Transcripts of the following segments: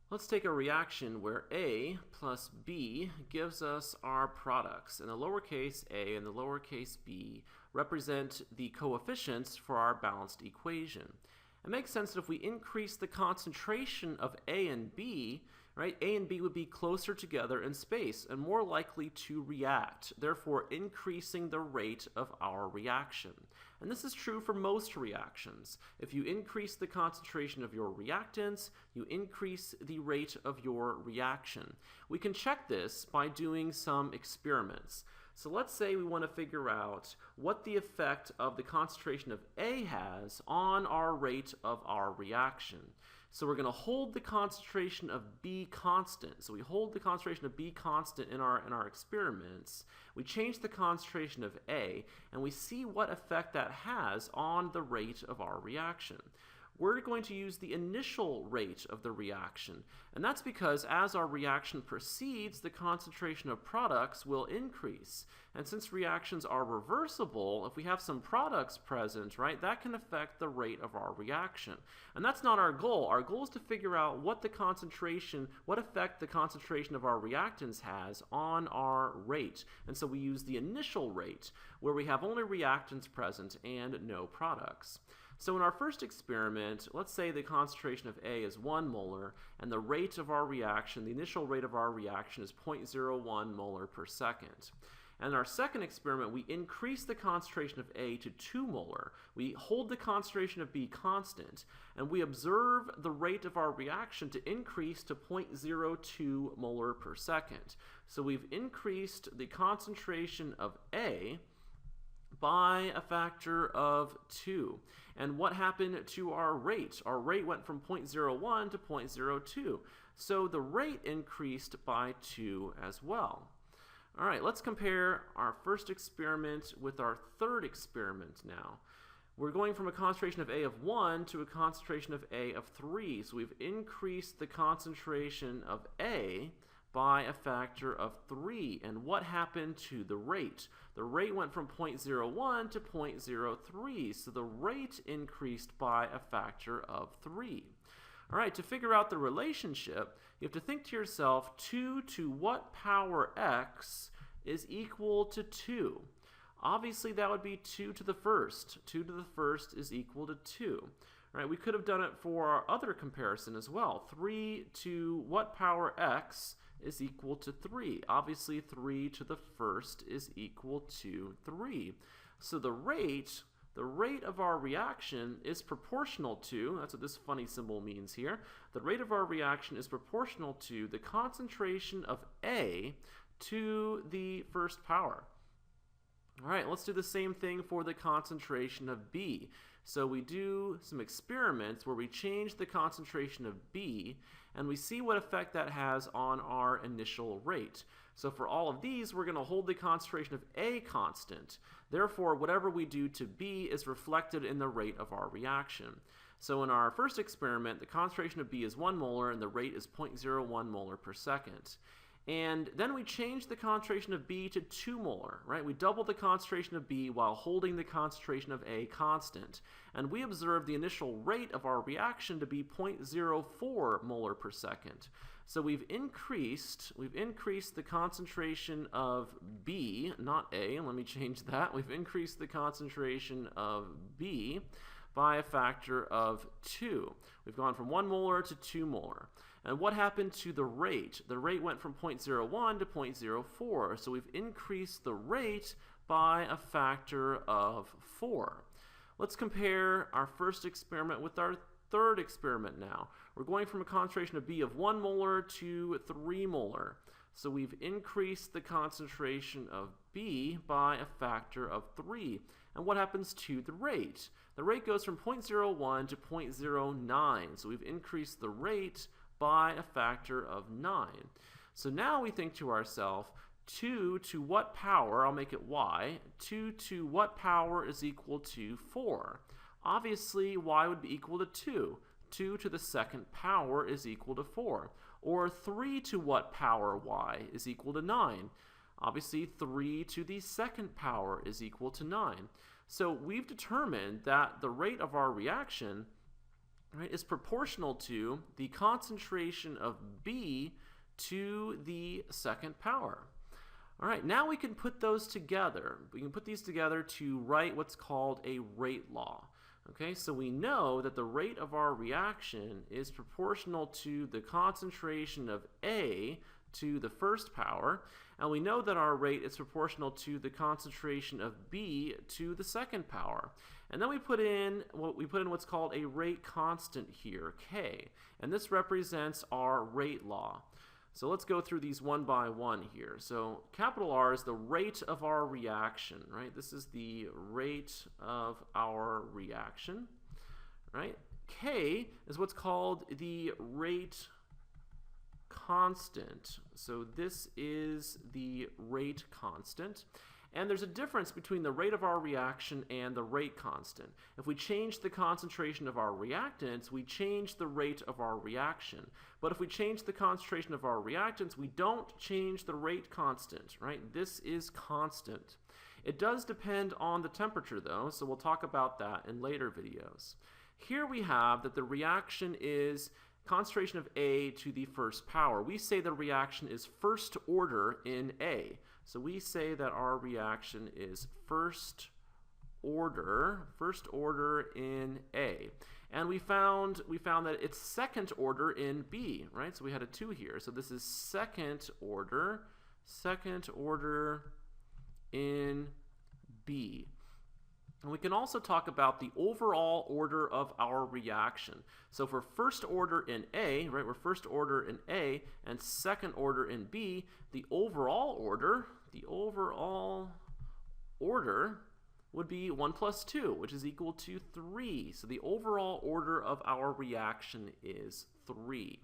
Let's take a reaction where A plus B gives us our products, and the lowercase a and the lowercase b represent the coefficients for our balanced equation. It makes sense that if we increase the concentration of A and B, right, A and B would be closer together in space and more likely to react, therefore increasing the rate of our reaction. And this is true for most reactions. If you increase the concentration of your reactants, you increase the rate of your reaction. We can check this by doing some experiments. So let's say we want to figure out what the effect of the concentration of A has on our rate of our reaction. So we're going to hold the concentration of B constant. So we hold the concentration of B constant in our experiments. We change the concentration of A, and we see what effect that has on the rate of our reaction. We're going to use the initial rate of the reaction, and that's because as our reaction proceeds, the concentration of products will increase. And since reactions are reversible, if we have some products present, right, that can affect the rate of our reaction. And that's not our goal. Our goal is to figure out what effect the concentration of our reactants has on our rate. And so we use the initial rate, where we have only reactants present and no products. So in our first experiment, let's say the concentration of A is 1 molar, and the rate of our reaction, the initial rate of our reaction is 0.01 molar per second. And in our second experiment, we increase the concentration of A to 2 molar. We hold the concentration of B constant, and we observe the rate of our reaction to increase to 0.02 molar per second. So we've increased the concentration of A by a factor of 2. And what happened to our rate? Our rate went from 0.01 to 0.02. So the rate increased by 2 as well. All right, let's compare our first experiment with our third experiment now. We're going from a concentration of A of 1 to a concentration of A of 3. So we've increased the concentration of A by a factor of 3. And what happened to the rate? The rate went from 0.01 to 0.03, so the rate increased by a factor of 3. All right, to figure out the relationship, you have to think to yourself, 2 to what power x is equal to 2? Obviously, that would be 2 to the first. 2 to the first is equal to 2. All right, we could have done it for our other comparison as well. 3 to what power x is equal to 3. Obviously, 3 to the first is equal to 3. So the rate of our reaction is proportional to, that's what this funny symbol means here, the rate of our reaction is proportional to the concentration of A to the first power. All right, let's do the same thing for the concentration of B. So we do some experiments where we change the concentration of B, and we see what effect that has on our initial rate. So for all of these, we're going to hold the concentration of A constant. Therefore, whatever we do to B is reflected in the rate of our reaction. So in our first experiment, the concentration of B is 1 molar, and the rate is 0.01 molar per second. And then we change the concentration of B to 2 molar, right? We double the concentration of B while holding the concentration of A constant. And we observe the initial rate of our reaction to be 0.04 molar per second. So we've increased the concentration of B, not A, let me change that. We've increased the concentration of B by a factor of 2. We've gone from 1 molar to 2 molar. And what happened to the rate? The rate went from 0.01 to 0.04. So we've increased the rate by a factor of 4. Let's compare our first experiment with our third experiment now. We're going from a concentration of B of 1 molar to 3 molar. So we've increased the concentration of B by a factor of 3. And what happens to the rate? The rate goes from 0.01 to 0.09. So we've increased the rate by a factor of 9. So now we think to ourselves, 2 to what power, I'll make it y, 2 to what power is equal to 4? Obviously, y would be equal to 2. 2 to the second power is equal to 4. Or 3 to what power y is equal to 9? Obviously, 3 to the second power is equal to 9. So we've determined that the rate of our reaction right, is proportional to the concentration of B to the second power. All right, now we can put those together. We can put these together to write what's called a rate law. Okay, so we know that the rate of our reaction is proportional to the concentration of A to the first power, and we know that our rate is proportional to the concentration of B to the second power. And then we put in what's called a rate constant here, K, and this represents our rate law. So let's go through these one by one here. So capital R is the rate of our reaction, right? This is the rate of our reaction, right? K is what's called the rate constant. So this is the rate constant. And there's a difference between the rate of our reaction and the rate constant. If we change the concentration of our reactants, we change the rate of our reaction. But if we change the concentration of our reactants, we don't change the rate constant, right? This is constant. It does depend on the temperature though, so we'll talk about that in later videos. Here we have that the reaction is concentration of A to the first power. We say the reaction is first order in A. So we say that our reaction is first order in A. And we found that it's second order in B, right? So we had a 2 here. So this is second order in B. And we can also talk about the overall order of our reaction. So for first order in A, right, we're first order in A and second order in B, the overall order would be 1 plus 2, which is equal to 3. So the overall order of our reaction is 3.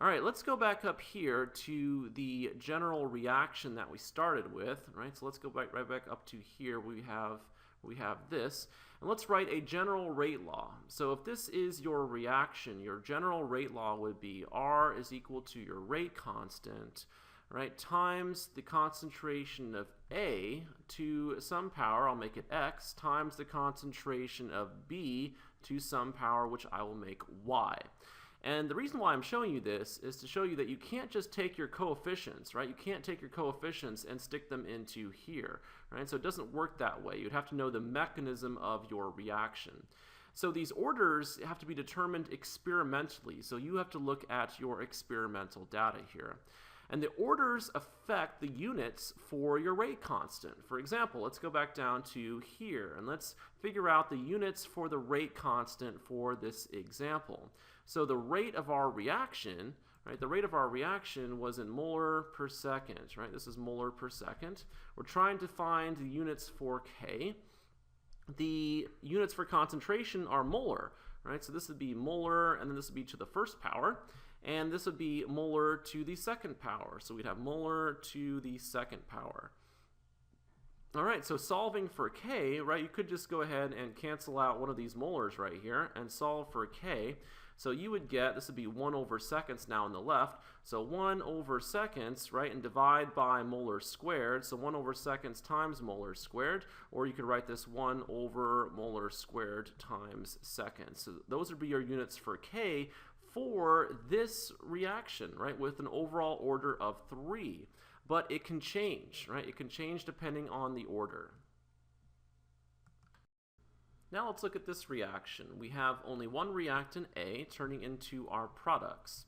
All right, let's go back up here to the general reaction that we started with, right? So let's go right back up to here. We have this, and let's write a general rate law. So if this is your reaction, your general rate law would be R is equal to your rate constant, right, times the concentration of A to some power, I'll make it X, times the concentration of B to some power, which I will make Y. And the reason why I'm showing you this is to show you that you can't just take your coefficients, right? You can't take your coefficients and stick them into here, right? So it doesn't work that way. You'd have to know the mechanism of your reaction. So these orders have to be determined experimentally. So you have to look at your experimental data here. And the orders affect the units for your rate constant. For example, let's go back down to here and let's figure out the units for the rate constant for this example. So the rate of our reaction, right, the rate of our reaction was in molar per second, right? This is molar per second. We're trying to find the units for K. The units for concentration are molar, right? So this would be molar, and then this would be to the first power. And this would be molar to the second power. So we'd have molar to the second power. All right, so solving for K, right, you could just go ahead and cancel out one of these molars right here and solve for K. So you would get, this would be 1 over seconds now on the left. So 1 over seconds, right, and divide by molar squared. So 1 over seconds times molar squared. Or you could write this 1 over molar squared times seconds. So those would be your units for K for this reaction, right, with an overall order of 3. But it can change, right? It can change depending on the order. Now let's look at this reaction. We have only one reactant, A, turning into our products.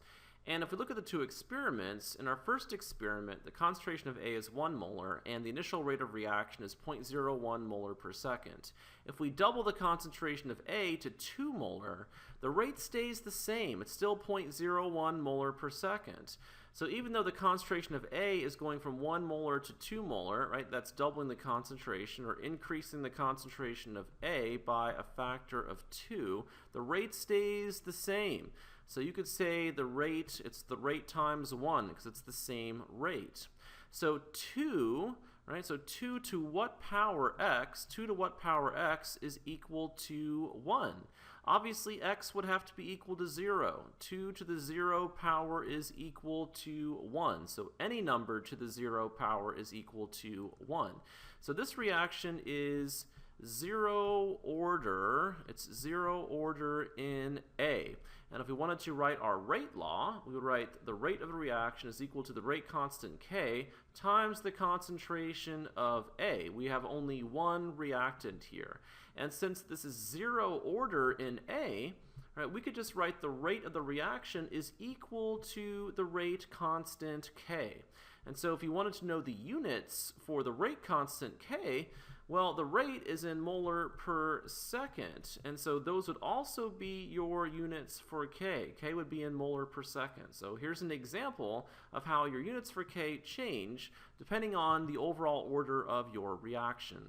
And if we look at the two experiments, in our first experiment, the concentration of A is 1 molar, and the initial rate of reaction is 0.01 molar per second. If we double the concentration of A to 2 molar, the rate stays the same. It's still 0.01 molar per second. So even though the concentration of A is going from 1 molar to 2 molar, right, that's doubling the concentration or increasing the concentration of A by a factor of 2, the rate stays the same. So you could say the rate, it's the rate times 1 because it's the same rate. So 2, right, so 2 to what power x, 2 to what power x is equal to 1. Obviously, x would have to be equal to 0. 2 to the 0 power is equal to 1. So any number to the 0 power is equal to 1. So this reaction is zero order. It's zero order in A. And if we wanted to write our rate law, we would write the rate of a reaction is equal to the rate constant K times the concentration of A. We have only one reactant here. And since this is zero order in A, right, we could just write the rate of the reaction is equal to the rate constant K. And so if you wanted to know the units for the rate constant K, well, the rate is in molar per second, and so those would also be your units for K. K would be in molar per second. So here's an example of how your units for K change depending on the overall order of your reaction.